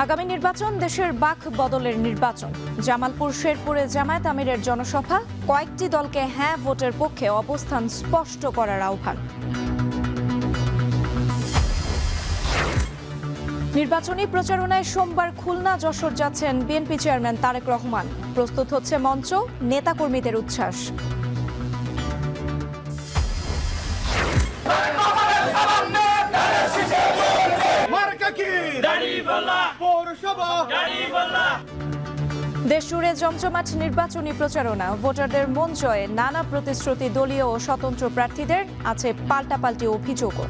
আগামী নির্বাচন দেশের বাক বদলের নির্বাচন। জামালপুর শেরপুরে জামায়াত আমিরের জনসভা, কয়েকটি দলকে হ্যাঁ ভোটের পক্ষে অবস্থান স্পষ্ট করার আহ্বান। নির্বাচনী প্রচারণায় সোমবার খুলনা যশোর যাচ্ছেন বিএনপি চেয়ারম্যান তারেক রহমান। প্রস্তুত হচ্ছে মঞ্চ, নেতাকর্মীদের উচ্ছ্বাস। দেশ জুড়ে জমজমাট নির্বাচনী প্রচারণা, ভোটারদের মন জয়ে নানা প্রতিশ্রুতি দলীয় ও স্বতন্ত্র প্রার্থীদের, আছে পাল্টাপাল্টি অভিযোগও।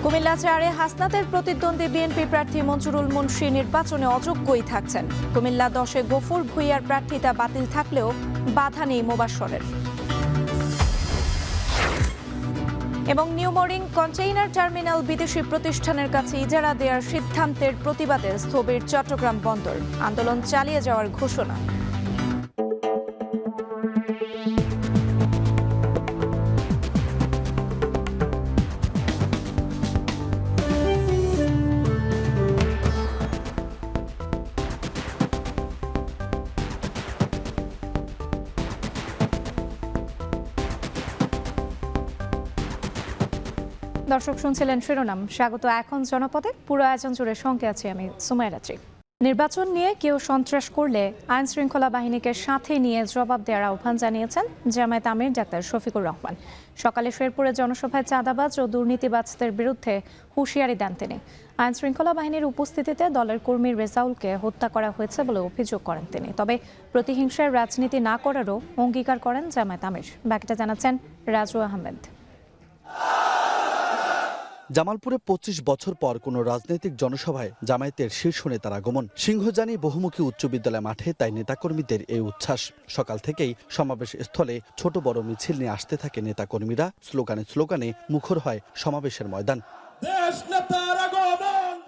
কুমিল্লা ৪-এ হাসনাতের প্রতিদ্বন্দ্বী বিএনপি প্রার্থী মঞ্জুরুল মুন্সী নির্বাচনে অযোগ্যই থাকছেন। কুমিল্লা 10-এ গফুর ভূঁইয়ার প্রার্থিতা বাতিল থাকলেও বাধা নেই মোবাশ্বরের। এবং নিউমোরিং কন্টেইনার টার্মিনাল বিদেশি প্রতিষ্ঠানের কাছে ইজারা দেওয়ার সিদ্ধান্তের প্রতিবাদে স্থবির চট্টগ্রাম বন্দর, আন্দোলন চালিয়ে যাওয়ার ঘোষণা। দর্শক শুনছিলেন শিরোনাম, স্বাগত এখন জনপদে। পুরো আয়োজন জুড়ে সঙ্গে আছি আমি সুমাইয়া রাত্রি। নির্বাচন নিয়ে কেউ সন্ত্রাস করলে আইন শৃঙ্খলা বাহিনীকে সাথে নিয়ে জবাব দেওয়ার আহ্বান জানিয়েছেন জামায়াত আমির ডাক্তার শফিকুর রহমান। সকালে শেরপুরে জনসভায় চাঁদাবাজ ও দুর্নীতিবাজদের বিরুদ্ধে হুঁশিয়ারি দেন তিনি। আইন শৃঙ্খলা বাহিনীর উপস্থিতিতে দলের কর্মী রেজাউলকে হত্যা করা হয়েছে বলে অভিযোগ করেন তিনি। তবে প্রতিহিংসার রাজনীতি না করারও অঙ্গীকার করেন জামায়াত আমির। বাকিটা জানাচ্ছেন রাজু আহমেদ। জামালপুরে ২৫ বছর পর কোনো রাজনৈতিক জনসভায় জামায়াতের শীর্ষ নেতার আগমন। সিংহজানি বহুমুখী উচ্চ বিদ্যালয় মাঠে তাই নেতাকর্মীদের এই উচ্ছ্বাস। সকাল থেকেই সমাবেশ স্থলে ছোট বড় মিছিল নিয়ে আসতে থাকে নেতাকর্মীরা। স্লোগানে স্লোগানে মুখর হয় সমাবেশের ময়দান।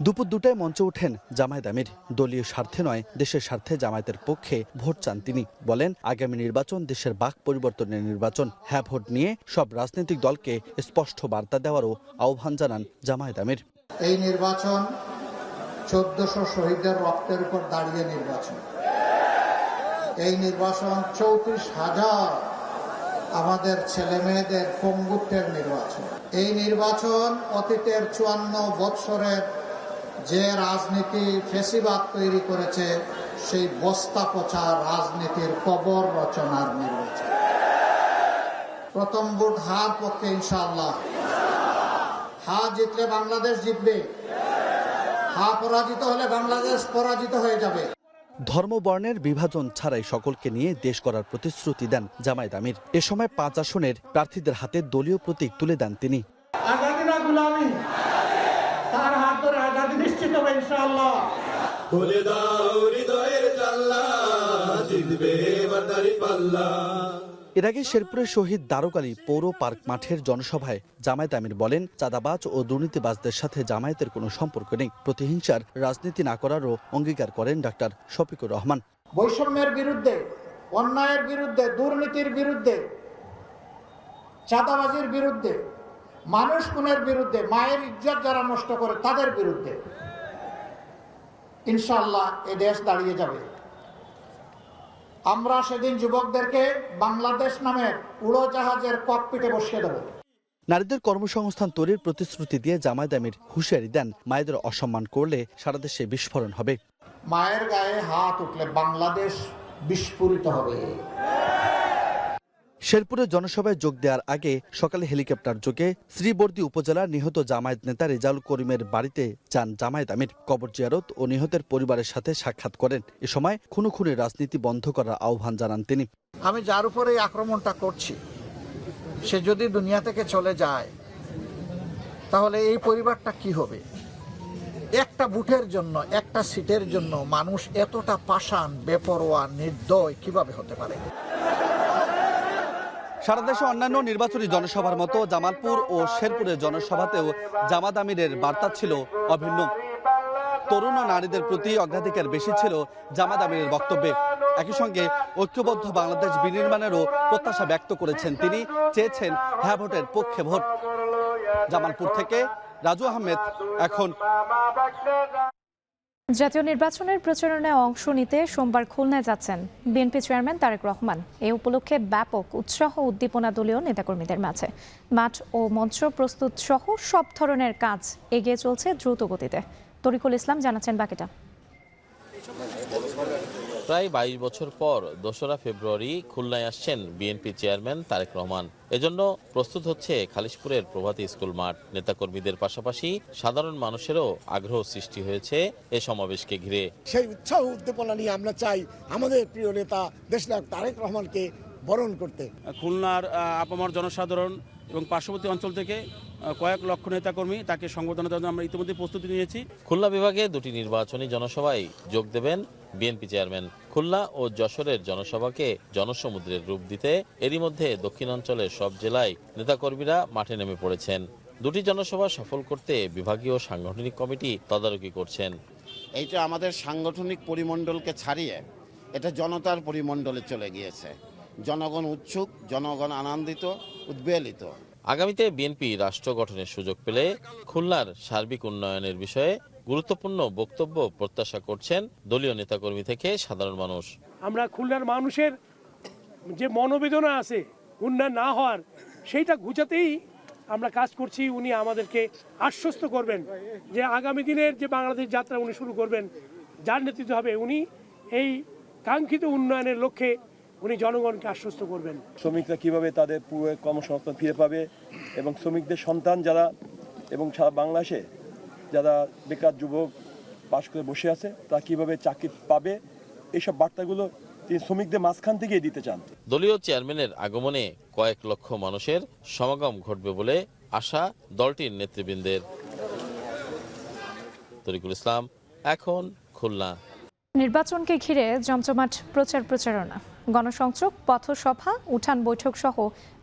দুপুর ২টায় মঞ্চে ওঠেন জামায়াত আমির। দলীয় স্বার্থে নয়, দেশের স্বার্থে জামায়াতের পক্ষে ভোট চান তিনি। বলেন, আগামী নির্বাচন দেশের বাক পরিবর্তনের নির্বাচন। হ্যাঁ ভোট নিয়ে সব রাজনৈতিক দলকে স্পষ্ট বার্তা দেওয়ারও আহ্বান জানান জামায়াত আমির। এই নির্বাচন ১৪০০ শহীদের রক্তের উপর দাঁড়িয়ে নির্বাচন। এই নির্বাচন ৩৪,০০০ আমাদের ছেলে মেয়েদের পঙ্গুত্বের নির্বাচন। এই নির্বাচন অতীতের ৫৪ বৎসরের যে রাজনীতি ফেসিবাদ তৈরি করেছে সেই বস্তা পচা রাজনীতির কবর রচনার নির্বাচন। প্রথম ভোট হার পক্ষে ইনশাআল্লাহ। হা জিতলে বাংলাদেশ জিতবে, হা পরাজিত হলে বাংলাদেশ পরাজিত হয়ে যাবে। ধর্ম বর্ণের বিভাজন ছাড়াই সকলকে নিয়ে দেশ করার প্রতিশ্রুতি দেন জামায়াত আমির। এ সময় ৫ আসনের প্রার্থীদের হাতে দলীয় প্রতীক তুলে দেন তিনি। আজাদি না গোলামি, তার হাত ধরে আজাদি নিশ্চিত হবে ইনশাআল্লাহ। খুলে দাও হৃদয়ের জানলা, জিতবে বারদারি পাল্লা। এর আগে শেরপুরের শহীদ দারুক আলী পৌর পার্ক মাঠের জনসভায় জামায়াত আমির বলেন, চাঁদাবাজ ও দুর্নীতিবাজদের সাথে জামায়াতের কোনো সম্পর্ক নেই। প্রতিহিংসার রাজনীতি না করারও অঙ্গীকার করেন ডাক্তার শফিকুর রহমান। বৈষম্যের বিরুদ্ধে, অন্যায়ের বিরুদ্ধে, দুর্নীতির বিরুদ্ধে, চাঁদাবাজির বিরুদ্ধে, মানুষ খুনের বিরুদ্ধে, মায়ের ইজ্জত যারা নষ্ট করে তাদের বিরুদ্ধে ইনশাআল্লাহ এ দেশ দাঁড়িয়ে যাবে। আমরা সেদিন যুবকদেরকে বাংলাদেশ নামের উড়োজাহাজের ককপিটে বসিয়ে দেব। নারীদের কর্মসংস্থান তৈরির প্রতিশ্রুতি দিয়ে জামায়াত আমির হুঁশিয়ারি দেন, মায়েদের অসম্মান করলে সারা দেশে বিস্ফোরণ হবে। মায়ের গায়ে হাত উঠলে বাংলাদেশ বিস্ফোরিত হবে। শেরপুরে জনসভায় যোগ দেওয়ার আগে সকালে হেলিকপ্টার যোগে শ্রীবর্দী উপজেলার নিহত জামায়াত নেতা রেজাউল করিমের বাড়িতে যান জামায়াত আমির। কবর জিয়ারত ও নিহতের পরিবারের সাথে সাক্ষাৎ করেন। এ সময় খুনোখুনি রাজনীতি বন্ধ করার আহ্বান জানান তিনি। আমি যার উপরে এই আক্রমণটা করছি সে যদি দুনিয়া থেকে চলে যায় তাহলে এই পরিবারটা কি হবে? একটা বুথের জন্য, একটা সিটের জন্য মানুষ এতটা পাষাণ, বেপরোয়া, নির্দয় কিভাবে হতে পারে? সারা দেশে অন্যান্য নির্বাচনী জনসভার মতো জামালপুর ও শেরপুরের জনসভাতেও জামায়াত আমিরের বার্তা ছিল অভিন্ন। তরুণ ও নারীদের প্রতি অগ্রাধিকার বেশি ছিল জামায়াত আমিরের বক্তব্যে। একই সঙ্গে ঐক্যবদ্ধ বাংলাদেশ বিনির্মাণেরও প্রত্যাশা ব্যক্ত করেছেন তিনি। চেয়েছেন হ্যাঁ ভোটের পক্ষে ভোট। জামালপুর থেকে রাজু আহমেদ, এখন। জাতীয় নির্বাচনের প্রচারণায় অংশ নিতে সোমবার খুলনায় যাচ্ছেন বিএনপি চেয়ারম্যান তারেক রহমান। এই উপলক্ষে ব্যাপক উৎসাহ উদ্দীপনা দলীয় নেতাকর্মীদের মাঝে। মাঠ ও মঞ্চ প্রস্তুত সহ সব ধরনের কাজ এগিয়ে চলছে দ্রুত গতিতে। তরিকুল ইসলাম জানাচ্ছেন বাকিটা। প্রায় 22 বছর পর 2রা ফেব্রুয়ারি খুলনায় আসছেন বিএনপি চেয়ারম্যান তারেক রহমান। এজন্য প্রস্তুত হচ্ছে খালিশপুরের প্রভাতী স্কুল মাঠ। নেতাকর্মীদের পাশাপাশি সাধারণ মানুষেরও আগ্রহ সৃষ্টি হয়েছে এ সমাবেশকে ঘিরে। সেই উৎসাহ উদ্দীপনা নিয়ে আমরা চাই আমাদের প্রিয় নেতা দেশনায়ক তারেক রহমানকে বরণ করতে। খুলনার আপামর জনসাধারণ এবং পার্শ্ববর্তী অঞ্চল থেকে কয়েক লক্ষ নেতাকর্মী তাকে সংবর্ধনা দেওয়ার জন্য আমরা ইতিমধ্যে প্রস্তুতি নিয়েছি। খুলনা বিভাগে 2টি নির্বাচনী জনসভায় যোগ দেবেন বিএনপি চেয়ারম্যান। খুলনা ও যশোরের জনসভাকে জনসমুদ্রের রূপ দিতে এরই মধ্যে দক্ষিণাঞ্চলের সব জেলায় নেতাকর্মীরা মাঠে নেমে পড়েছেন। 2টি জনসভা সফল করতে বিভাগীয় সাংগঠনিক কমিটি তদারকি করছেন। এইটা আমাদের সাংগঠনিক পরিমণ্ডলকে ছাড়িয়ে এটা জনতার পরিমণ্ডলে চলে গিয়েছে। জনগণ উৎসুক, জনগণ আনন্দিত, উদ্বেলিত। আগামীতে বিএনপি রাষ্ট্র গঠনের সুযোগ পেলে খুলনার সার্বিক উন্নয়নের বিষয়ে গুরুত্বপূর্ণ বক্তব্য প্রত্যাশা করছেন দলীয় নেতাকর্মী থেকে সাধারণ মানুষ। আমরা খুলনার মানুষের যে মনোবেদনা আছে উন্নয়ন না হওয়ার, সেইটা ঘুচাতেই আমরা কাজ করছি। উনি আমাদেরকে আশ্বস্ত করবেন যে আগামী দিনের যে বাংলাদেশ যাত্রা উনি শুরু করবেন, যার নেতৃত্ব হবে, উনি এই কাঙ্ক্ষিত উন্নয়নের লক্ষ্যে উনি জনগণকে আশ্বস্ত করবেন। শ্রমিকরা কিভাবে তাদের পুরো কর্মসংস্থান ফিরে পাবে এবং শ্রমিকদের সন্তান যারা এবং সারা বাংলাদেশে যারা বেকার যুবক পাশ করে বসে আছে তারা কিভাবে চাকরি পাবে, এইসব বার্তাগুলো তিনি শ্রমিকদের মাঝখান থেকেই দিতে চান। দলীয় চেয়ারম্যানের আগমনে কয়েক লক্ষ মানুষের সমাগম ঘটবে বলে আশা দলটির নেতৃবৃন্দের। তরিকুল ইসলাম, এখন খুলনা। নির্বাচনকে ঘিরে জমজমাট প্রচারণা, গণসংযোগ, পথসভা, উঠান বৈঠক সহ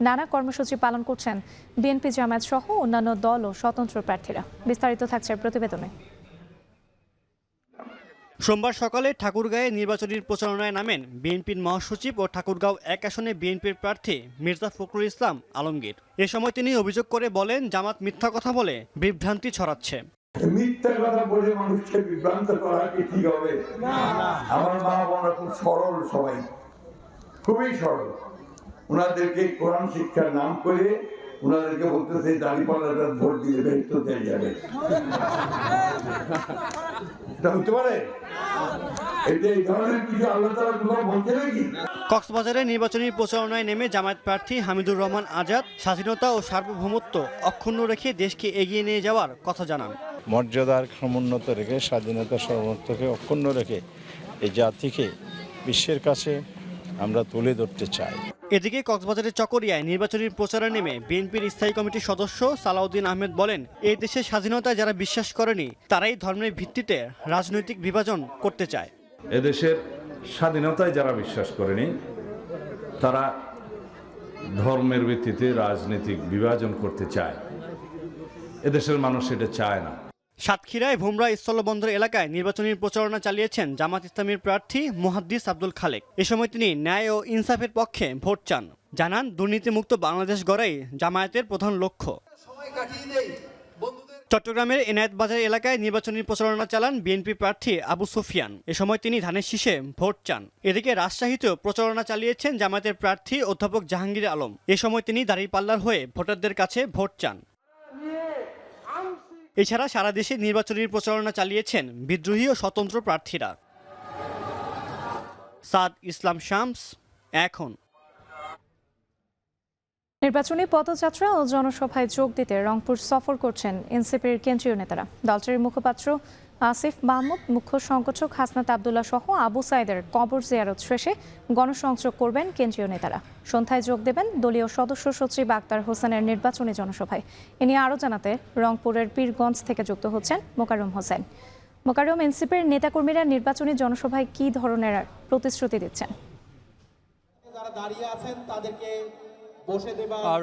নানা কর্মসূচি পালন করছেন বিএনপি জামায়াত সহ অন্যান্য দল ও স্বতন্ত্র প্রার্থীরা। বিস্তারিত থাকছে প্রতিবেদনে। সোমবার সকালে ঠাকুরগাঁয়ে নির্বাচনী প্রচারণায় নামেন বিএনপির মহাসচিব ও ঠাকুরগাঁও 1 আসনে বিএনপির প্রার্থী মির্জা ফখরুল ইসলাম আলমগীর। এ সময় তিনি অভিযোগ করে বলেন, জামাত মিথ্যা কথা বলে বিভ্রান্তি ছড়াচ্ছে। মিথ্যা কথা বলে মানুষকে বিভ্রান্ত করা কি ঠিক হবে? আমার মা বোনরা খুব সরল, সবাই খুবই সরল। ওনাদেরকে কোরআন শিক্ষার নাম করে ওনাদেরকে বলতেছে দাঁড়িপাল্লাটা ভোট দিয়ে বেরোতে দেওয়া যাবে। এটা হতে পারে? এটা এই ধরনের কিছু আল্লাহ তাআলা কোথাও বলছে নাকি? কক্সবাজারে নির্বাচনী প্রচারণায় নেমে জামায়াত প্রার্থী হামিদুর রহমান আজাদ স্বাধীনতা ও সার্বভৌমত্ব অক্ষুণ্ণ রেখে দেশকে এগিয়ে নিয়ে যাওয়ার কথা জানান। মর্যাদার সমুন্নত রেখে, স্বাধীনতা সার্বভৌমত্বকে অক্ষুণ্ণ রেখে এই জাতিকে বিশ্বের কাছে আমরা তুলে ধরতে চাই। এদিকে কক্সবাজারের চকরিয়ায় নির্বাচনী প্রচারে নেমে বিএনপির স্থায়ী কমিটির সদস্য সালাউদ্দিন আহমেদ বলেন, এই দেশের স্বাধীনতায় যারা বিশ্বাস করেনি তারাই ধর্মের ভিত্তিতে রাজনৈতিক বিভাজন করতে চায়। এদেশের স্বাধীনতায় যারা বিশ্বাস করেনি তারা ধর্মের ভিত্তিতে রাজনৈতিক বিভাজন করতে চায়। এদেশের মানুষ এটা চায় না। সাতক্ষীরায় ভোমরা স্থলবন্দর এলাকায় নির্বাচনী প্রচারণা চালিয়েছেন জামাত ইসলামীর প্রার্থী মুহাদ্দিস আব্দুল খালেক। এ সময় তিনি ন্যায় ও ইনসাফের পক্ষে ভোট চান। জানান, দুর্নীতিমুক্ত বাংলাদেশ গড়াই জামায়াতের প্রধান লক্ষ্য। চট্টগ্রামের এনায়েত বাজার এলাকায় নির্বাচনী প্রচারণা চালান বিএনপি প্রার্থী আবু সুফিয়ান। এ সময় তিনি ধানের শীষে ভোট চান। এদিকে রাজশাহীতেও প্রচারণা চালিয়েছেন জামায়াতের প্রার্থী অধ্যাপক জাহাঙ্গীর আলম। এ সময় তিনি দাঁড়িপাল্লার হয়ে ভোটারদের কাছে ভোট চান। এছাড়া সারা দেশে নির্বাচনী প্রচারণা চালিয়েছেন বিদ্রোহী ও স্বতন্ত্র প্রার্থীরা। সাদ ইসলাম শামস, এখন। নির্বাচনী পদযাত্রা ও জনসভায় যোগ দিতে রংপুর সফর করছেন এনসিপির কেন্দ্রীয় নেতারা। দলটির মুখপাত্র আসিফ মাহমুদ, মুখ্য সংগঠক হাসনাত আবদুল্লাহ সহ আবু সাইদের কবর জিয়ারত শেষে গণসংযোগ করবেন কেন্দ্রীয় নেতারা। সন্ধ্যায় যোগ দেবেন দলীয় সদস্য সচিব আক্তার হোসেনের নির্বাচনী জনসভায়। এ নিয়ে আরও জানাতে রংপুরের পীরগঞ্জ থেকে যুক্ত হচ্ছেন মোকাররম হোসেন। মোকাররম, এনসিপির নেতাকর্মীরা নির্বাচনী জনসভায় কী ধরনের প্রতিশ্রুতি দিচ্ছেন? যারা দাঁড়িয়ে আছেন তাদেরকে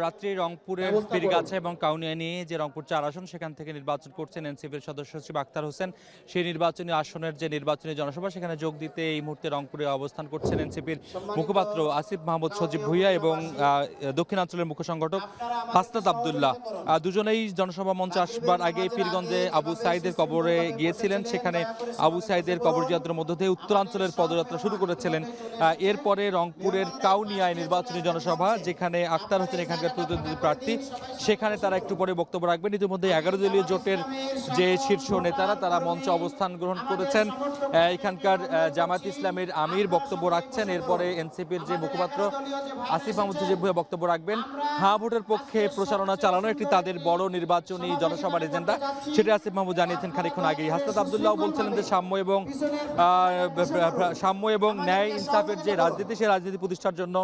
রাত্রি রংপুরের পীরগাছা এবং কাউনিয়া নিয়ে যে রংপুর 4 আসন সেখান থেকে নির্বাচন করছেন এনসিপির সদস্য সচিব আক্তার হোসেন। সেই নির্বাচনী আসনের যে নির্বাচনী জনসভা সেখানে যোগ দিতে এই মুহূর্তে রংপুরে অবস্থান করছেন এনসিপির মুখপাত্র আসিফ মাহমুদ সজীব ভুঁইয়া এবং দক্ষিণাঞ্চলের মুখ্য সংগঠক হাসনাত আবদুল্লাহ। দুজনেই জনসভা মঞ্চে আসবার আগে পীরগঞ্জে আবু সাইদের কবরে গিয়েছিলেন। সেখানে আবু সাইদের কবর জিয়ারতের মধ্য দিয়ে উত্তরাঞ্চলের পদযাত্রা শুরু করেছিলেন। এরপরে রংপুরের কাউনিয়ায় নির্বাচনী জনসভা, যেখানে আক্তার হোসেন এখানকার প্রতিনিধি প্রার্থী, সেখানে তারা একটু পরে বক্তব্য রাখবেন। ইতিমধ্যে 11 দলীয় জোটের যে শীর্ষ নেতারা তারা মঞ্চে অবস্থান গ্রহণ করেছেন। এখানকার জামায়াত ইসলামের আমির বক্তব্য রাখছেন। এরপরে এনসিপির যে মুখপাত্র আসিফ মাহমুদ সজীব ভুঁইয়া বক্তব্য রাখবেন। হ্যাঁ ভোটের পক্ষে প্রচারণা চালানো একটি তাদের বড় নির্বাচনী জনসভার এজেন্ডা, সেটা আসিফ মাহমুদ জানিয়েছেন খানিকক্ষণ আগেই। হাসনাত আবদুল্লাহ বলছিলেন যে সাম্য এবং ন্যায় ইনসাফের যে রাজনীতি, সেই রাজনীতি প্রতিষ্ঠার জন্য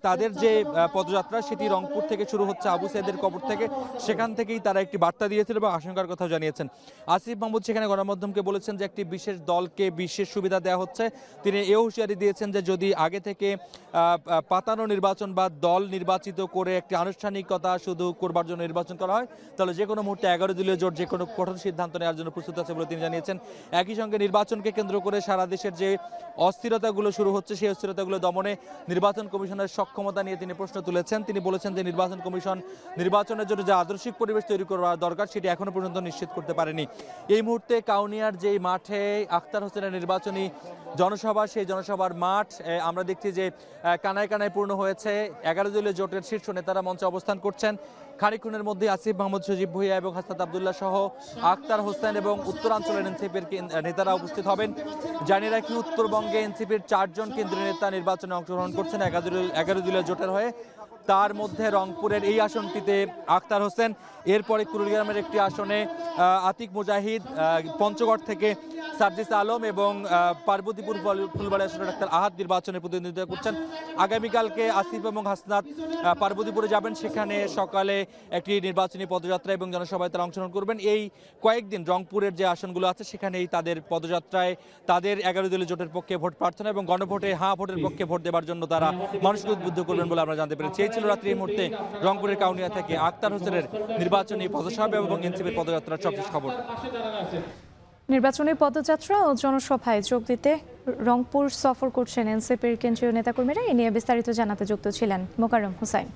তাদের যে পদযাত্রা সেটি রংপুর থেকে শুরু হচ্ছে, আবু সাইদের কবর থেকে। সেখান থেকেই তারা একটি বার্তা দিয়েছিল এবং আশঙ্কার কথাও জানিয়েছেন। আসিফ মাহমুদ সেখানে গণমাধ্যমকে বলেছেন যে একটি বিশেষ দলকে বিশেষ সুবিধা দেওয়া হচ্ছে। তিনি এও হুঁশিয়ারি দিয়েছেন যে যদি আগে থেকে পাতানো নির্বাচন বা দল নির্বাচিত করে একটি আনুষ্ঠানিকতা শুধু করবার জন্য নির্বাচন করা হয়, তাহলে যে কোনো মুহূর্তে 11 দলীয় জোট যে কোনো কঠোর সিদ্ধান্ত নেওয়ার জন্য প্রস্তুত আছে বলে তিনি জানিয়েছেন। একই সঙ্গে নির্বাচনকে কেন্দ্র করে সারা দেশের যে অস্থিরতাগুলো শুরু হচ্ছে, সেই অস্থিরতাগুলো দমনে নির্বাচন কমিশনের সক্ষমতা নিয়ে তিনি প্রশ্ন তুলেছেন। তিনি বলেছেন যে নির্বাচন কমিশন নির্বাচনের জন্য যে আদর্শিক পরিবেশ তৈরি করা দরকার সেটি এখনো পর্যন্ত নিশ্চিত করতে পারেনি। এই মুহূর্তে কাউনিয়ার যেই মাঠে আক্তার হোসেনের নির্বাচনী জনসভা, সেই জনসভার মাঠ আমরা দেখছি যে কানায় কানায় পূর্ণ হয়েছে। 11 দলীয় জোটের শীর্ষ নেতারা মঞ্চে অবস্থান করছেন। খানিকক্ষণের মধ্যে আসিফ মাহমুদ সজীব ভুঁইয়া এবং হাসনাত আবদুল্লাহ সহ আক্তার হোসেন এবং উত্তরাঞ্চলের এনসিপির নেতারা উপস্থিত হবেন। জানিয়ে রাখি, উত্তরবঙ্গে এনসিপির 4 জন কেন্দ্রীয় নেতা নির্বাচনে অংশগ্রহণ করছেন 11 দলীয় জোটের হয়ে। তার মধ্যে রংপুরের এই আসনটিতে আক্তার হোসেন, এরপরে কুড়িগ্রামের একটি আসনে আতিক মুজাহিদ, পঞ্চগড় থেকে সার্জিস আলম এবং পার্বতীপুর ফুলবাড়ি আসনে ডাক্তার আহাদ নির্বাচনে প্রতিনিধিত্ব করছেন। আগামীকালকে আসিফ এবং হাসনাত পার্বতীপুরে যাবেন। সেখানে সকালে একটি নির্বাচনী পদযাত্রা এবং জনসভায় তারা অংশগ্রহণ করবেন। এই কয়েকদিন রংপুরের যে আসনগুলো আছে সেখানেই তাদের পদযাত্রায় তাদের 11 দলীয় জোটের পক্ষে ভোট প্রার্থনা এবং গণভোটে হ্যাঁ ভোটের পক্ষে ভোট দেওয়ার জন্য তারা মানুষকে উদ্বুদ্ধ করবেন বলে আমরা জানতে পেরেছি। এই ছিল রাত্রি এই মুহূর্তে রংপুরের কাউনিয়া থেকে আক্তার হোসেনের নির্বাচনী পদসভা এবং এনসিপির পদযাত্রার সবশেষ খবর। নির্বাচনী পদযাত্রা ও জনসভায় যোগ দিতে রংপুর সফর করছেন এনসিপির কেন্দ্রীয় নেতাকর্মীরা। এ নিয়ে বিস্তারিত জানাতে যুক্ত ছিলেন মোকাররম হোসাইন।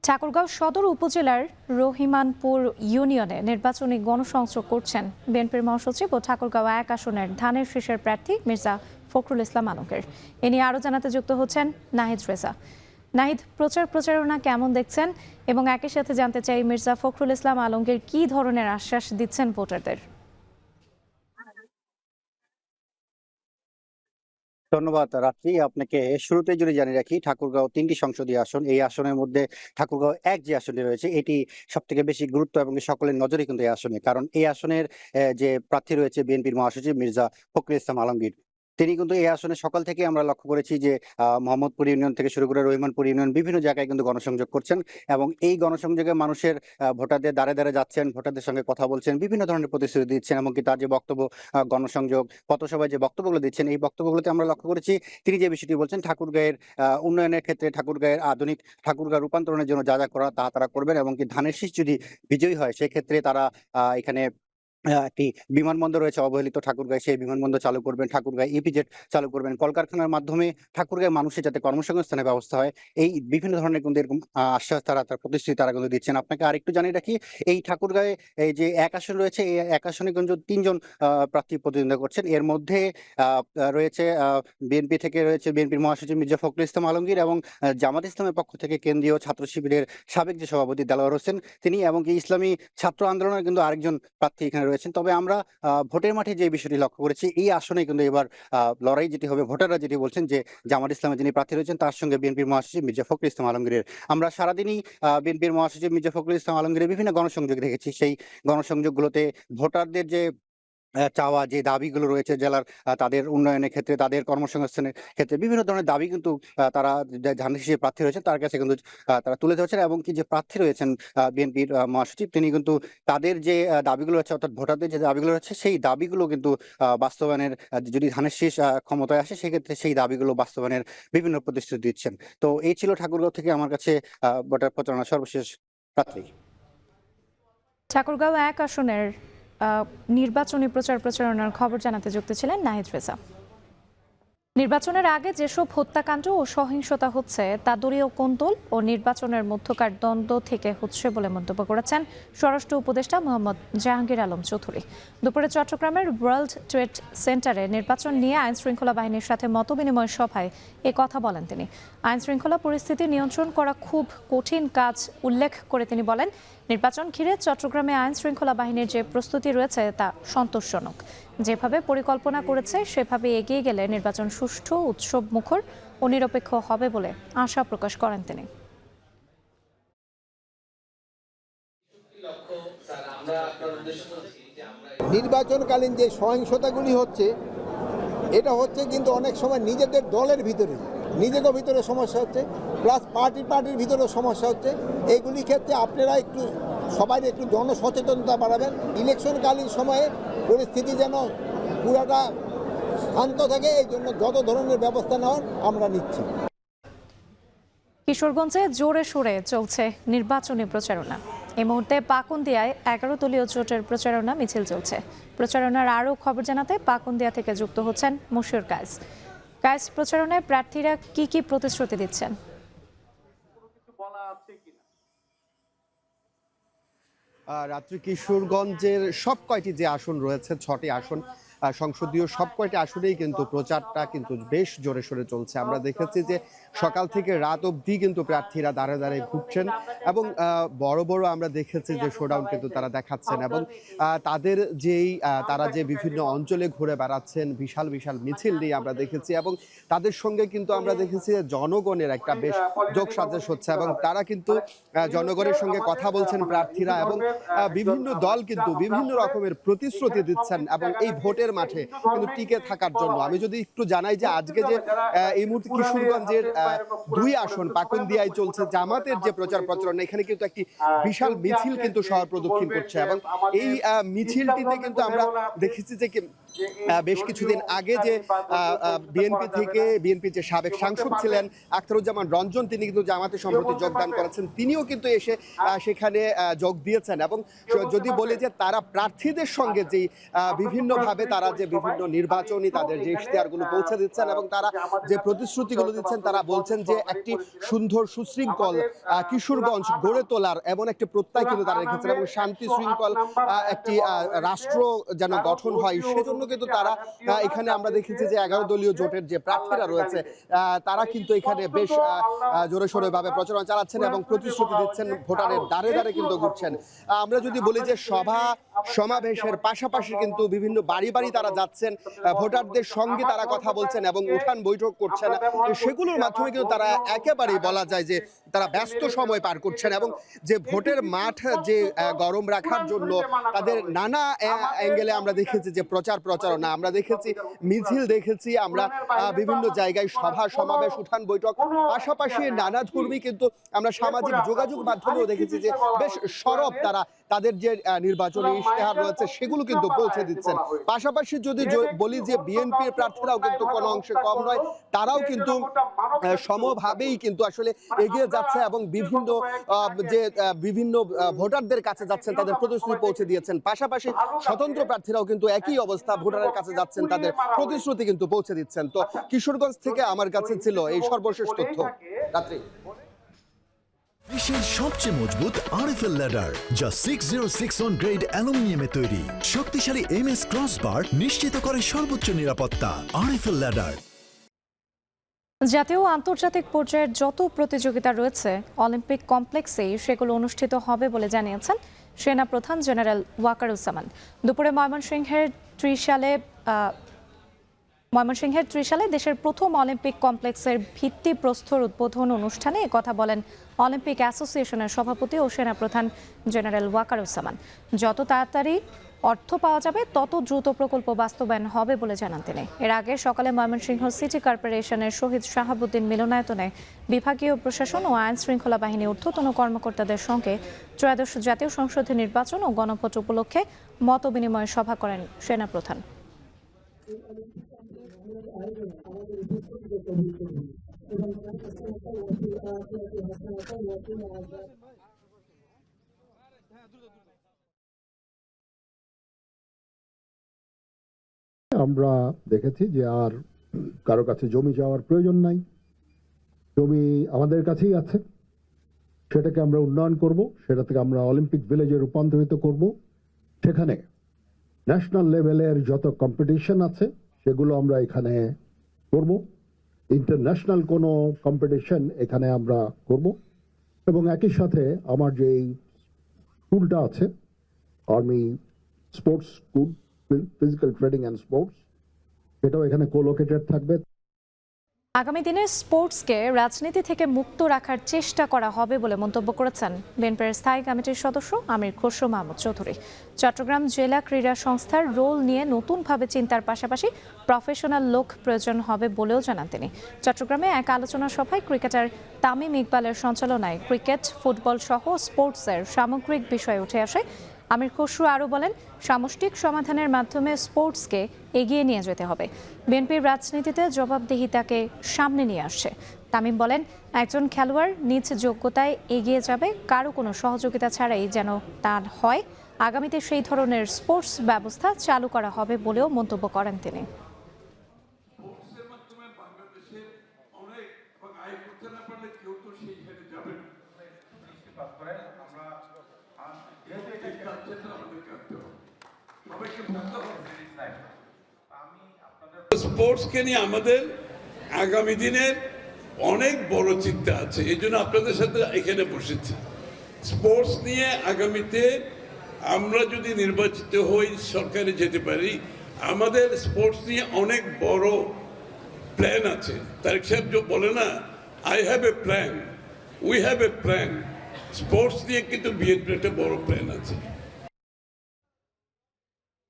ঠাকুরগাঁও সদর উপজেলার রহিমানপুর ইউনিয়নে নির্বাচনী গণসংযোগ করছেন বিএনপির মহাসচিব ও ঠাকুরগাঁও 1 আসনের ধানের শীষের প্রার্থী মির্জা ফখরুল ইসলাম আলমগীর। এ নিয়ে আরও জানাতে যুক্ত হচ্ছেন নাহিদ রেজা। নাহিদ, প্রচারণা কেমন দেখছেন এবং একই সাথে জানতে চাই মির্জা ফখরুল ইসলাম আলমগীর কী ধরনের আশ্বাস দিচ্ছেন ভোটারদের? ধন্যবাদ রাত্রি। আপনাকে শুরুতে যদি জানিয়ে রাখি, ঠাকুরগাঁও 3টি সংসদীয় আসন। এই আসনের মধ্যে ঠাকুরগাঁও 1 যে আসনটি রয়েছে এটি সবথেকে বেশি গুরুত্ব এবং সকলের নজরে কিন্তু এই আসনে, কারণ এই আসনের যে প্রার্থী রয়েছে বিএনপির মহাসচিব মির্জা ফখরুল ইসলাম আলমগীর, তিনি কিন্তু এই আসনে সকাল থেকে আমরা লক্ষ্য করেছি যে মোহাম্মদপুর ইউনিয়ন থেকে শুরু করে রহিমানপুর ইউনিয়ন বিভিন্ন জায়গায় কিন্তু গণসংযোগ করছেন এবং এই গণসংযোগে মানুষের ভোটারদের দ্বারে দ্বারে যাচ্ছেন, ভোটারদের সঙ্গে কথা বলছেন, বিভিন্ন ধরনের প্রতিশ্রুতি দিচ্ছেন। এমনকি তার যে বক্তব্য গণসংযোগ পথসভায় যে বক্তব্যগুলো দিচ্ছেন, এই বক্তব্যগুলোতে আমরা লক্ষ্য করেছি তিনি যে বিষয়টি বলছেন ঠাকুরগাঁয়ের উন্নয়নের ক্ষেত্রে, ঠাকুরগাঁয়ের আধুনিক ঠাকুরগাঁও রূপান্তরণের জন্য যা যা করা তা তারা করবেন এবং কি ধানের শীষ যদি বিজয়ী হয় সেক্ষেত্রে তারা এখানে একটি বিমানবন্দর রয়েছে অবহেলিত ঠাকুরগাঁয়ে, সেই বিমানবন্দর চালু করবেন, ঠাকুরগাঁয়ে ইপিজেড চালু করবেন, কলকারখানার মাধ্যমে ঠাকুরগাঁয়ে মানুষের যাতে কর্মসংস্থানের ব্যবস্থা হয়, এই বিভিন্ন ধরনের কিন্তু এরকম আশ্বাস তার প্রতিশ্রুতি তারা কিন্তু দিচ্ছেন। আপনাকে আরেকটু জানিয়ে রাখি, এই ঠাকুরগাঁয়ে এই যে 1 আসন রয়েছে, এই 1 আসনে কিন্তু 3 জন প্রার্থী প্রতিদ্বন্দ্বিতা করছেন। এর মধ্যে রয়েছে বিএনপি থেকে রয়েছে বিএনপির মহাসচিব মির্জা ফখরুল ইসলাম আলমগীর এবং জামাত ইসলামের পক্ষ থেকে কেন্দ্রীয় ছাত্র শিবিরের সাবেক যে সভাপতি দেলোয়ার হোসেন তিনি, এবং কি ইসলামী ছাত্র আন্দোলনের কিন্তু আরেকজন প্রার্থী এখানে রয়েছেন। তবে আমরা ভোটের মাঠে যে বিষয়টি লক্ষ্য করেছি, এই আসনে কিন্তু এবার লড়াই যেটি হবে, ভোটাররা যেটি বলছেন যে জামাত ইসলামের যিনি প্রার্থী রয়েছেন তার সঙ্গে বিএনপির মহাসচিব মির্জা ফখরুল ইসলাম আলমগীরের। আমরা সারাদিনই বিএনপির মহাসচিব মির্জা ফখরুল ইসলাম আলমগীরের বিভিন্ন গণসংযোগ দেখেছি। সেই গণসংযোগগুলোতে ভোটারদের যে চাওয়া যে দাবিগুলো রয়েছে জেলার তাদের উন্নয়নের ক্ষেত্রে, তাদের কর্মসংস্থানের ক্ষেত্রে বিভিন্ন ধরনের দাবি কিন্তু তারা ধানের শীষের প্রার্থী রয়েছেন তার কাছে কিন্তু তারা তুলে ধরছেন, এবং কি যে প্রার্থী রয়েছেন বিএনপির মহাসচিব, তিনি কিন্তু তাদের যে দাবিগুলো রয়েছে, অর্থাৎ ভোটারদের যে দাবিগুলো রয়েছে সেই দাবিগুলো কিন্তু বাস্তবায়নের, যদি ধানের শীষ ক্ষমতায় আসে সেক্ষেত্রে সেই দাবিগুলো বাস্তবায়নের বিভিন্ন প্রতিশ্রুতি দিচ্ছেন। তো এই ছিল ঠাকুরগাঁও থেকে আমার কাছে ভোটার প্রচারণা সর্বশেষ প্রার্থী। ঠাকুরগাঁও 1 আসনের নির্বাচনী প্রচারণার খবর জানাতে যুক্ত ছিলেন নাহিদ রেজা। নির্বাচনের আগে যেসব হত্যাকাণ্ড ও সহিংসতা হচ্ছে তা দলীয় কোন্দল ও নির্বাচনের মধ্যকার দ্বন্দ্ব থেকে হচ্ছে বলে মন্তব্য করেছেন স্বরাষ্ট্র উপদেষ্টা মোহাম্মদ জাহাঙ্গীর আলম চৌধুরী। দুপুরে চট্টগ্রামের ওয়ার্ল্ড ট্রেড সেন্টারে নির্বাচন নিয়ে আইন শৃঙ্খলা বাহিনীর সাথে মতবিনিময় সভায় এ কথা বলেন তিনি। আইন শৃঙ্খলা পরিস্থিতি নিয়ন্ত্রণ করা খুব কঠিন কাজ উল্লেখ করে তিনি বলেন, নির্বাচন ঘিরে চট্টগ্রামে আইন শৃঙ্খলা বাহিনীর যে প্রস্তুতি রয়েছে তা সন্তোষজনক। যেভাবে পরিকল্পনা করেছে সেভাবে এগিয়ে গেলে নির্বাচন সুষ্ঠু, উৎসব মুখর ও নিরপেক্ষ হবে বলে আশা প্রকাশ করেন তিনি। নির্বাচনকালীন যে সহিংসতাগুলি হচ্ছে, এটা হচ্ছে কিন্তু অনেক সময় নিজেদের দলের ভিতরে, নিজেদের ভিতরে সমস্যা হচ্ছে, প্লাস পার্টির ভিতরে সমস্যা হচ্ছে। এইগুলি ক্ষেত্রে আপনারা একটু সবাই একটু জনসচেতনতা বাড়াবেন। ইলেকশনকালীন সময়ে পরিস্থিতি যেন পুরাটা শান্ত থাকে, এই জন্য যত ধরনের ব্যবস্থা নেওয়ার আমরা নিচ্ছি। কিশোরগঞ্জে জোরে সোরে চলছে নির্বাচনী প্রচারণা। এই মুহূর্তে পাকুন্দিয়ায় 11 দলীয় জোটের প্রচারণা মিছিল চলছে। প্রচারণার আরও খবর জানাতে পাকুন্দিয়া থেকে যুক্ত হচ্ছেন মশিউর কায়েস। কায়েস, প্রচারণায় প্রার্থীরা কি কি প্রতিশ্রুতি দিচ্ছেন? রাত্রি কিশোরগঞ্জের সব কয়টি যে আসন রয়েছে, 6টি আসন সংসদীয়, সব কয়টি আসনেই কিন্তু প্রচারটা কিন্তু বেশ জোরে সোরে চলছে। আমরা দেখেছি যে সকাল থেকে রাত অবধি কিন্তু প্রার্থীরা দাঁড়ে দাঁড়ে ঘুরছেন, এবং বড় বড় আমরা দেখেছি যে শোডাউন কিন্তু তারা দেখাচ্ছেন, এবং তাদের তারা যে বিভিন্ন অঞ্চলে ঘুরে বেড়াচ্ছেন বিশাল বিশাল মিছিল নিয়ে আমরা দেখেছি, এবং তাদের সঙ্গে কিন্তু আমরা দেখেছি যে জনগণের একটা বেশ যোগসাজশ হচ্ছে, এবং তারা কিন্তু জনগণের সঙ্গে কথা বলছেন প্রার্থীরা, এবং বিভিন্ন দল কিন্তু বিভিন্ন রকমের প্রতিশ্রুতি দিচ্ছেন, এবং এই ভোটের মাঠে কিন্তু টিকে থাকার জন্য। আমি যদি একটু জানাই যে আজকে যে এই মুহূর্তে কিশোরগঞ্জের 2 আসন পাকুন্দিয়ায় চলছে জামাতের যে প্রচারণা, এখানে কিন্তু একটি বিশাল মিছিল কিন্তু শহর প্রদক্ষিণ করছে, এবং এই মিছিলটিতে কিন্তু আমরা দেখেছি যে বেশ কিছুদিন আগে যে বিএনপি যে সাবেক সাংসদ ছিলেন আখতারুজ্জামান রঞ্জন, তিনি কিন্তু জামাতে সম্প্রতি যোগদান করেছেন, তিনিও কিন্তু এসে সেখানে যোগ দিয়েছেন। এবং যদি বলি যে তারা প্রার্থীদের সঙ্গে যেই বিভিন্নভাবে তারা যে বিভিন্ন নির্বাচনী তাদের যে ইশতেহারগুলো পৌঁছে দিচ্ছেন, এবং তারা যে প্রতিশ্রুতিগুলো দিচ্ছেন, তারা বলছেন যে একটি সুন্দর সুশৃঙ্খল কিশোরগঞ্জ গড়ে তোলার এমন একটি প্রত্যয় কিন্তু তারা রেখেছেন, এবং শান্তি শৃঙ্খল একটি রাষ্ট্র যেন গঠন হয় সেজন্য কিন্তু তারা এখানে আমরা দেখেছি যে 11 দলীয় জোটের যে প্রার্থীরা রয়েছে তারা কিন্তু এখানে বেশ জোরে সোরে ভাবে প্রচারণা চালাচ্ছেন এবং প্রতিশ্রুতি দিচ্ছেন, ভোটারের দ্বারে দ্বারে কিন্তু ঘুরছেন। আমরা যদি বলি যে সভা সমাবেশের পাশাপাশি কিন্তু বিভিন্ন বাড়ি বাড়ি তারা যাচ্ছেন, ভোটারদের সঙ্গে তারা কথা বলছেন এবং উঠান বৈঠক করছেন, সেগুলোর মাধ্যমে কিন্তু তারা একেবারেই বলা যায় যে তারা ব্যস্ত সময় পার করছেন, এবং যে ভোটের মাঠ যে গরম রাখার জন্য তাদের নানা অ্যাঙ্গেলে আমরা দেখেছি যে প্রচারণা, আমরা দেখেছি মিছিল, দেখেছি আমরা বিভিন্ন জায়গায় সভা সমাবেশ উঠান বৈঠক, পাশাপাশি নানা ধর্মী কিন্তু আমরা সামাজিক যোগাযোগ মাধ্যমেও দেখেছি যে বেশ সরব তারা তাদের যে নির্বাচনী ইশতেহার রয়েছে সেগুলো কিন্তু পৌঁছে দিচ্ছেন। পাশাপাশি যদি বলি যে বিএনপির প্রার্থীরাও কিন্তু কোনো অংশে কম নয়, তারাও কিন্তু সমভাবেই কিন্তু আসলে এগিয়ে যাচ্ছে এবং বিভিন্ন ভোটারদের কাছে যাচ্ছেন, তাদের প্রতিশ্রুতি পৌঁছে দিয়েছেন। পাশাপাশি স্বতন্ত্র প্রার্থীরাও কিন্তু একই অবস্থা, ভোটারের কাছে যাচ্ছেন, তাদের প্রতিশ্রুতি কিন্তু পৌঁছে দিচ্ছেন। তো কিশোরগঞ্জ থেকে আমার কাছে ছিল এই সর্বশেষ তথ্য। রাত্রি বিশ্বের সবচেয়ে মজবুত আরএফএল ল্যাডার, যা 606 গ্রেড অ্যালুমিনিয়ামে তৈরি। শক্তিশালী এমএস ক্রসবার নিশ্চিত করে সর্বোচ্চ নিরাপত্তা। RFL ladder. জাতীয় ও আন্তর্জাতিক পর্যায়ের যত প্রতিযোগিতা রয়েছে অলিম্পিক কমপ্লেক্সেই সেগুলো অনুষ্ঠিত হবে বলে জানিয়েছেন সেনা প্রধান জেনারেল ওয়াকারুজ্জামান। দুপুরে ময়মনসিংহের ত্রিশালে দেশের প্রথম অলিম্পিক কমপ্লেক্সের ভিত্তিপ্রস্তর উদ্বোধন অনুষ্ঠানে কথা বলেন অলিম্পিক অ্যাসোসিয়েশনের সভাপতি ও সেনাপ্রধান জেনারেল ওয়াকারুজ্জামান। যত তাড়াতাড়ি অর্থ পাওয়া যাবে তত দ্রুত প্রকল্প বাস্তবায়ন হবে বলে জানান তিনি। এর আগে সকালে ময়মনসিংহ সিটি কর্পোরেশনের শহীদ শাহাবুদ্দিন মিলনায়তনে বিভাগীয় প্রশাসন ও আইন শৃঙ্খলা বাহিনী ঊর্ধ্বতন কর্মকর্তাদের সঙ্গে ত্রয়োদশ জাতীয় সংসদ নির্বাচন ও গণভোট উপলক্ষে মতবিনিময় সভা করেন সেনাপ্রধান। আমরা দেখেছি যে আর কারো কাছে জমি যাওয়ার প্রয়োজন নাই, জমি আমাদের কাছেই আছে, সেটাকে আমরা উন্নয়ন করব, সেটা থেকে আমরা অলিম্পিক ভিলেজে রূপান্তরিত করব। সেখানে ন্যাশনাল লেভেলের যত কম্পিটিশন আছে সেগুলো আমরা এখানে করব, ইন্টারন্যাশনাল কোনো কম্পিটিশন এখানে আমরা করব, এবং একই সাথে আমার যে স্কুলটা আছে army sports school, physical training and sports, এটাও এখানে কোলোকেটেড থাকবে। আগামী দিনে স্পোর্টসকে রাজনীতি থেকে মুক্ত রাখার চেষ্টা করা হবে বলে মন্তব্য করেছেন বিএনপির স্থায়ী কমিটির সদস্য আমির খসরু মাহমুদ চৌধুরী। চট্টগ্রাম জেলা ক্রীড়া সংস্থার রোল নিয়ে নতুনভাবে চিন্তার পাশাপাশি প্রফেশনাল লোক প্রয়োজন হবে বলেও জানান তিনি। চট্টগ্রামে এক আলোচনা সভায় ক্রিকেটার তামিম ইকবালের সঞ্চালনায় ক্রিকেট, ফুটবল সহ স্পোর্টসের সামগ্রিক বিষয় উঠে আসে। আমির খসরু আরও বলেন, সামষ্টিক সমাধানের মাধ্যমে স্পোর্টসকে এগিয়ে নিয়ে যেতে হবে। বিএনপির রাজনীতিতে জবাবদিহিতাকে সামনে নিয়ে আসছে। তামিম বলেন, একজন খেলোয়াড় নিজ যোগ্যতায় এগিয়ে যাবে, কারো কোনো সহযোগিতা ছাড়াই যেন তা হয়। আগামীতে সেই ধরনের স্পোর্টস ব্যবস্থা চালু করা হবে বলেও মন্তব্য করেন তিনি। স্পোর্টসকে নিয়ে আমাদের আগামী দিনের অনেক বড় চিন্তা আছে, এই জন্য আপনাদের সাথে এখানে বসেছি। স্পোর্টস নিয়ে আগামীতে আমরা যদি নির্বাচিত হই, সরকারে যেতে পারি, আমাদের স্পোর্টস নিয়ে অনেক বড় প্ল্যান আছে। তারেক সাহেব যে বলে না, I have a plan, we have a plan. Sports নিয়ে কিন্তু বিএনপির একটা বড় প্ল্যান আছে।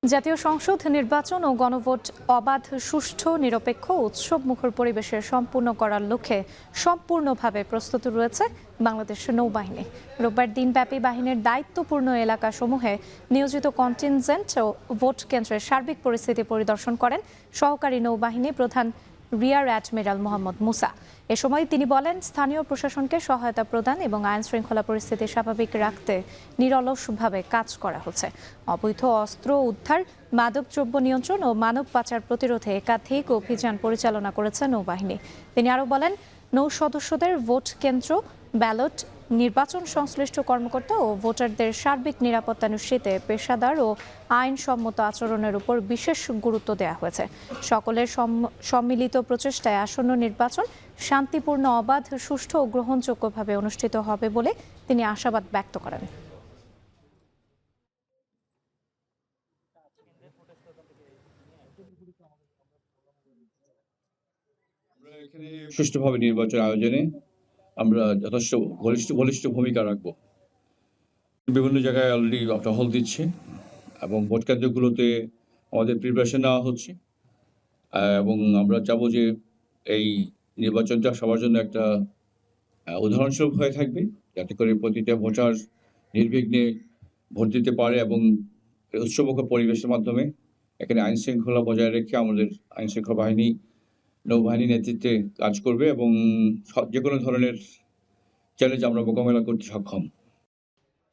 জাতীয় সংসদ নির্বাচন ও গণভোট অবাধ, সুষ্ঠু, নিরপেক্ষ, উৎসবমুখর পরিবেশে সম্পূর্ণ করার লক্ষ্যে সম্পূর্ণভাবে প্রস্তুত রয়েছে বাংলাদেশ নৌবাহিনী। রোববার দিনব্যাপী বাহিনীর দায়িত্বপূর্ণ এলাকাসমূহে নিয়োজিত কন্টিনজেন্ট ও ভোট কেন্দ্রের সার্বিক পরিস্থিতি পরিদর্শন করেন সহকারী নৌবাহিনী প্রধান রিয়ার অ্যাডমিরাল মোহাম্মদ মুসা। এ সময় তিনি বলেন, স্থানীয় প্রশাসনকে সহায়তা প্রদান এবং আইন শৃঙ্খলা পরিস্থিতি স্বাভাবিক রাখতে নিরলসভাবে কাজ করা হচ্ছে। অবৈধ অস্ত্র উদ্ধার, মাদকদ্রব্য নিয়ন্ত্রণ ও মানব পাচার প্রতিরোধে একাধিক অভিযান পরিচালনা করেছে নৌবাহিনী। তিনি আরও বলেন, নৌ সদস্যদের ভোট কেন্দ্র, ব্যালট, নির্বাচন সংশ্লিষ্ট কর্মকর্তা ও ভোটারদের সার্বিক নিরাপত্তা নিশ্চিতে পেশাদার ও আইনসম্মত আচরণের উপর বিশেষ গুরুত্ব দেওয়া হয়েছে। সকলের সম্মিলিত প্রচেষ্টায় আসন্ন নির্বাচন শান্তিপূর্ণ, অবাধ, সুষ্ঠু ও গ্রহণযোগ্যভাবে অনুষ্ঠিত হবে বলে তিনি আশাবাদ ব্যক্ত করেন। সুষ্ঠুভাবে নির্বাচন আয়োজনে আমরা যথেষ্ট বলিষ্ঠ ভূমিকা রাখব। বিভিন্ন জায়গায় অলরেডি টহল দিচ্ছে এবং ভোট কেন্দ্রগুলোতে আমাদের প্রিপারেশন নেওয়া হচ্ছে, এবং আমরা চাবো যে এই নির্বাচনটা সবার জন্য একটা উদাহরণস্বরূপ হয়ে থাকবে, যাতে করে প্রতিটা ভোটার নির্বিঘ্নে ভোট দিতে পারে এবং উৎসবমুখর পরিবেশের মাধ্যমে এখানে আইন শৃঙ্খলা বজায় রেখে আমাদের আইন শৃঙ্খলা বাহিনী, নৌবাহিনী নেতৃত্বে কাজ করবে এবং যে কোনো ধরনের চ্যালেঞ্জ আমরা মোকাবেলা করতে সক্ষম।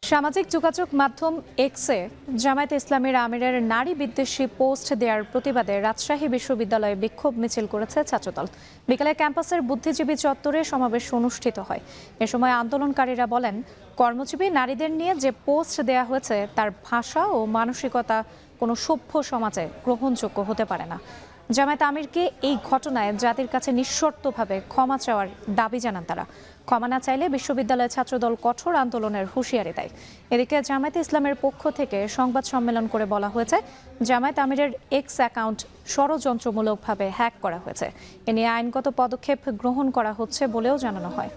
সামাজিক যোগাযোগ মাধ্যম এক্সে জামায়াতে ইসলামীর আমিরের নারী বিদ্বেষী পোস্ট দেওয়ার প্রতিবাদে রাজশাহী বিশ্ববিদ্যালয়ে বিক্ষোভ মিছিল করেছে ছাত্রদল। বিকালে ক্যাম্পাসের বুদ্ধিজীবী চত্বরে সমাবেশ অনুষ্ঠিত হয়। এ সময় আন্দোলনকারীরা বলেন, কর্মজীবী নারীদের নিয়ে যে পোস্ট দেওয়া হয়েছে তার ভাষা ও মানসিকতা কোনো সভ্য সমাজে গ্রহণযোগ্য হতে পারে না। জামায়াত আমিরকে এই ঘটনায় জাতির কাছে নিঃশর্তভাবে ক্ষমা চাওয়ার দাবি জানান তারা। ক্ষমা না চাইলে বিশ্ববিদ্যালয় ছাত্রদল কঠোর আন্দোলনের হুঁশিয়ারি দেয়। এদিকে জামায়াত ইসলামের পক্ষ থেকে সংবাদ সম্মেলন করে বলা হয়েছে, জামায়াত আমিরের এক্স অ্যাকাউন্ট ষড়যন্ত্রমূলকভাবে হ্যাক করা হয়েছে। এ নিয়ে আইনগত পদক্ষেপ গ্রহণ করা হচ্ছে বলেও জানানো হয়।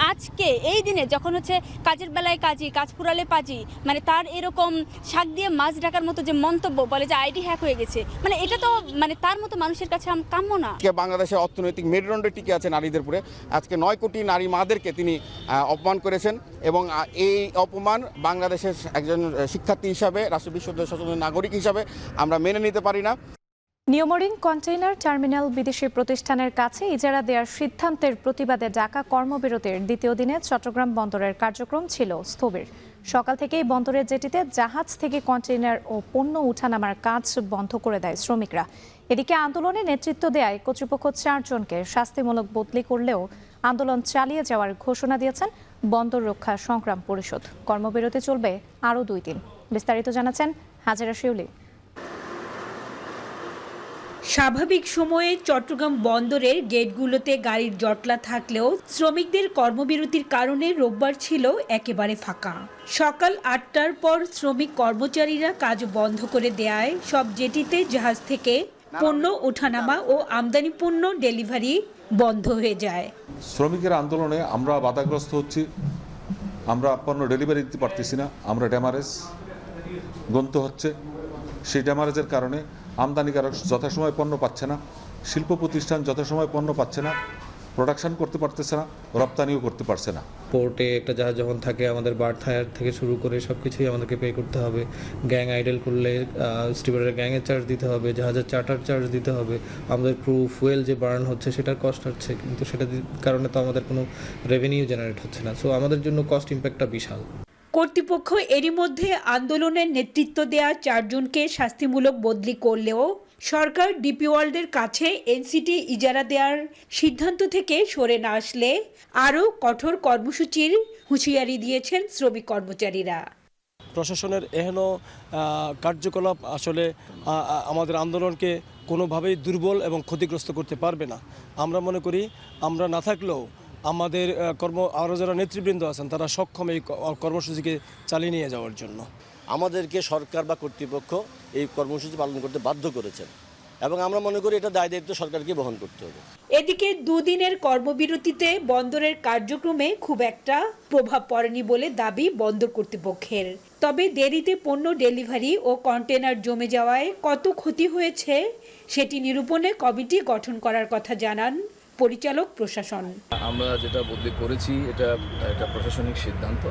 আজ আজকে এই দিনে যখন হচ্ছে কাজের বেলায় কাজী, কাজ পুরালে পাজি, মানে তার এরকম শাক দিয়ে মাছ ঢাকার মতো যে মন্তব্য বলে যে আইডি হ্যাক হয়ে গেছে, মানে এটা তো মানে তার মতো মানুষের কাছে কাম্য না। বাংলাদেশের অর্থনৈতিক মেরুদণ্ডে টিকে আছে নারীদের উপরে। আজকে 9 কোটি নারী মাদেরকে তিনি অপমান করেছেন এবং এই অপমান বাংলাদেশের একজন শিক্ষার্থী হিসাবে, রাষ্ট্রীয় বিশ্ববিদ্যালয় সচেতন নাগরিক হিসাবে আমরা মেনে নিতে পারি না। নিউমোরিং কন্টেইনার টার্মিনাল বিদেশি প্রতিষ্ঠানের কাছে ইজারা দেওয়ার সিদ্ধান্তের প্রতিবাদে ডাকা কর্মবিরতির দ্বিতীয় দিনে চট্টগ্রাম বন্দরের কার্যক্রম ছিল স্থবির। সকাল থেকেই বন্দরের জেটিতে জাহাজ থেকে কন্টেইনার ও পণ্য উঠানামার কাজ বন্ধ করে দেয় শ্রমিকরা। এদিকে আন্দোলনে নেতৃত্ব দেয় কর্তৃপক্ষ 4 জনকে শাস্তিমূলক বদলি করলেও আন্দোলন চালিয়ে যাওয়ার ঘোষণা দিয়েছেন বন্দর রক্ষা সংগ্রাম পরিষদ। কর্মবিরতি চলবে আরও 2 দিন। বিস্তারিত জানাচ্ছেন হাজেরা শিউলি। স্বাভাবিক সময়ে চট্টগ্রাম বন্দরের গেটগুলোতে গাড়ির জটলা থাকলেও শ্রমিকদের কর্মবিরতির কারণে রোববার ছিল একেবারে ফাঁকা। সকাল 8টার পর শ্রমিক কর্মচারীরা কাজ বন্ধ করে দেয়ায় সব জেটিতে জাহাজ থেকে পণ্য ওঠানামা ও আমদানি পণ্য ডেলিভারি বন্ধ হয়ে যায়। শ্রমিকের আন্দোলনে আমরা বাধাগ্রস্ত হচ্ছি, আমরা পণ্য ডেলিভারি দিতে পারতেছি না, আমরা ড্যামারেজ গন্ত হচ্ছে। সেই ড্যামারেজের কারণে আমদানিকারক যথাসময় পণ্য পাচ্ছে না, শিল্প প্রতিষ্ঠান যথাসময় পণ্য পাচ্ছে না, প্রোডাকশন করতে পারতেছে না, রপ্তানিও করতে পারছে না। পোর্টে একটা জাহাজ যখন থাকে আমাদের বার্থ হায়ার থেকে শুরু করে সব কিছুই আমাদেরকে পে করতে হবে। গ্যাং আইডেল করলে স্টিমারের গ্যাংয়ের চার্জ দিতে হবে, জাহাজের চার্টার চার্জ দিতে হবে, আমাদের ক্রু ফুয়েল যে বার্ন হচ্ছে সেটার কস্ট হচ্ছে, কিন্তু সেটার কারণে তো আমাদের কোনো রেভিনিউ জেনারেট হচ্ছে না। সো আমাদের জন্য কস্ট ইম্প্যাক্টটা বিশাল। কর্তৃপক্ষ এরই মধ্যে আন্দোলনের নেতৃত্ব দেয়া 4 জনকে শাস্তিমূলক বদলি করলেও সরকার ডিপি ওয়ার্ল্ডের কাছে এনসিটি ইজারা দেওয়ার সিদ্ধান্ত থেকে সরে না আসলে আরও কঠোর কর্মসূচির হুঁশিয়ারি দিয়েছেন শ্রমিক কর্মচারীরা। প্রশাসনের এহেন কার্যকলাপ আসলে আমাদের আন্দোলনকে কোনোভাবেই দুর্বল এবং ক্ষতিগ্রস্ত করতে পারবে না। আমরা মনে করি আমরা না থাকলেও আমাদের আরও যারা নেতৃবৃন্দ আছেন তারা সক্ষম এই কর্মসূচিকে চালিয়ে নিয়ে যাওয়ার জন্য। আমাদেরকে সরকার বা কর্তৃপক্ষ এই কর্মসূচি পালন করতে বাধ্য করেছেন এবং আমরা মনে করি এটা দায় দায়িত্ব সরকারকে বহন করতে হবে। এদিকে 2 দিনের কর্মবিরতিতে বন্দরের কার্যক্রমে খুব একটা প্রভাব পড়েনি বলে দাবি বন্দর কর্তৃপক্ষের। তবে দেরিতে পণ্য ডেলিভারি ও কন্টেনার জমে যাওয়ায় কত ক্ষতি হয়েছে সেটি নিরূপণে কমিটি গঠন করার কথা জানান পরিচালক প্রশাসন। আমরা যেটা বদলি করেছি এটা একটা প্রশাসনিক সিদ্ধান্ত,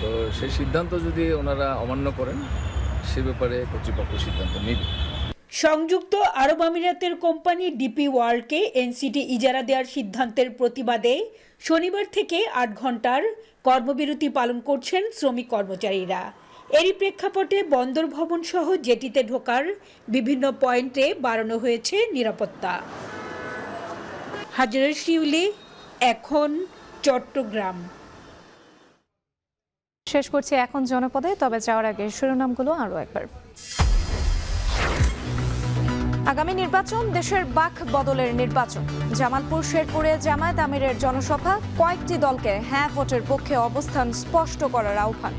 তো সেই সিদ্ধান্ত যদি ওনারা অমান্য করেন সে ব্যাপারে কর্তৃপক্ষ সিদ্ধান্ত নেবে। সংযুক্ত আরব আমিরাতের কোম্পানি ডিপি ওয়ার্ল্ডকে এনসিটি ইজারা দেওয়ার সিদ্ধান্তের প্রতিবাদে শনিবার থেকে 8 ঘন্টার কর্মবিরতি পালন করছেন শ্রমিক কর্মচারীরা। এরই প্রেক্ষাপটে বন্দর ভবন সহ জেটিতে ঢোকার বিভিন্ন পয়েন্টে বাড়ানো হয়েছে নিরাপত্তা। হাজেরা শিউলি, এখন চট্টগ্রাম। শেষ করছি এখন জনপদে, তবে যাওয়ার আগে শিরোনামগুলো আরও একবার। আগামী নির্বাচন দেশের বাক বদলের নির্বাচন। জামালপুর শেরপুরে জামায়াত আমিরের জনসভা, কয়েকটি দলকে হ্যাঁ ভোটের পক্ষে অবস্থান স্পষ্ট করার আহ্বান।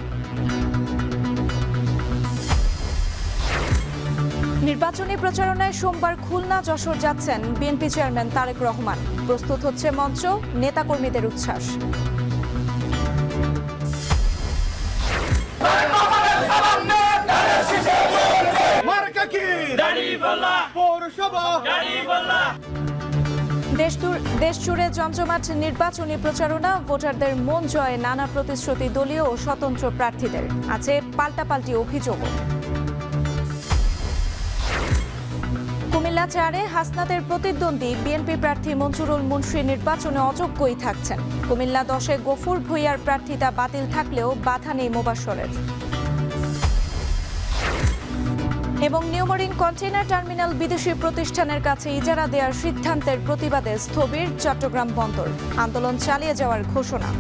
নির্বাচনী প্রচারণায় সোমবার খুলনা যশোর যাচ্ছেন বিএনপি চেয়ারম্যান তারেক রহমান। প্রস্তুত হচ্ছে মঞ্চ, নেতাকর্মীদের উচ্ছ্বাস। দেশ জুড়ে জমজমাট নির্বাচনী প্রচারণা, ভোটারদের মন জয়ে নানা প্রতিশ্রুতি দলীয় ও স্বতন্ত্র প্রার্থীদের। আছে পাল্টাপাল্টি অভিযোগও। কুমিল্লা 4-এ হাসনাতের প্রতিদ্বন্দ্বী বিএনপি প্রার্থী মনসুরুল মুন্সী নির্বাচনে অযোগ্যই থাকছেন। কুমিল্লা 10-এ গফুর ভূঁইয়ার প্রার্থিতা বাতিল থাকলেও বাধা নেই মোবাশ্বরের। এবং নিউমোরিং কন্টেইনার টার্মিনাল বিদেশি প্রতিষ্ঠানের কাছে ইজারা দেওয়ার সিদ্ধান্তের প্রতিবাদে স্থবির চট্টগ্রাম বন্দর। আন্দোলন চালিয়ে যাওয়ার ঘোষণা।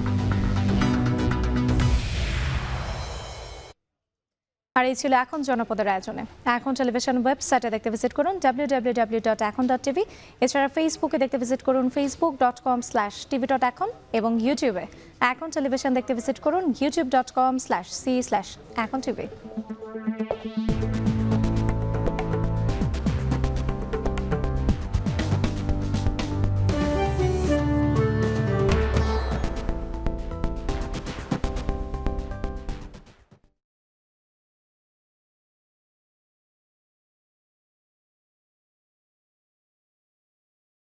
আর এই ছিল এখন জনপদের আয়োজনে। এখন টেলিভিশন ওয়েবসাইটে দেখতে ভিজিট করুন www.ekon.tv। এছাড়া ফেসবুকে দেখতে ভিজিট করুন facebook.com/tv.ekon এবং ইউটিউবে এখন টেলিভিশন দেখতে ভিজিট করুন youtube.com/c/ekontv।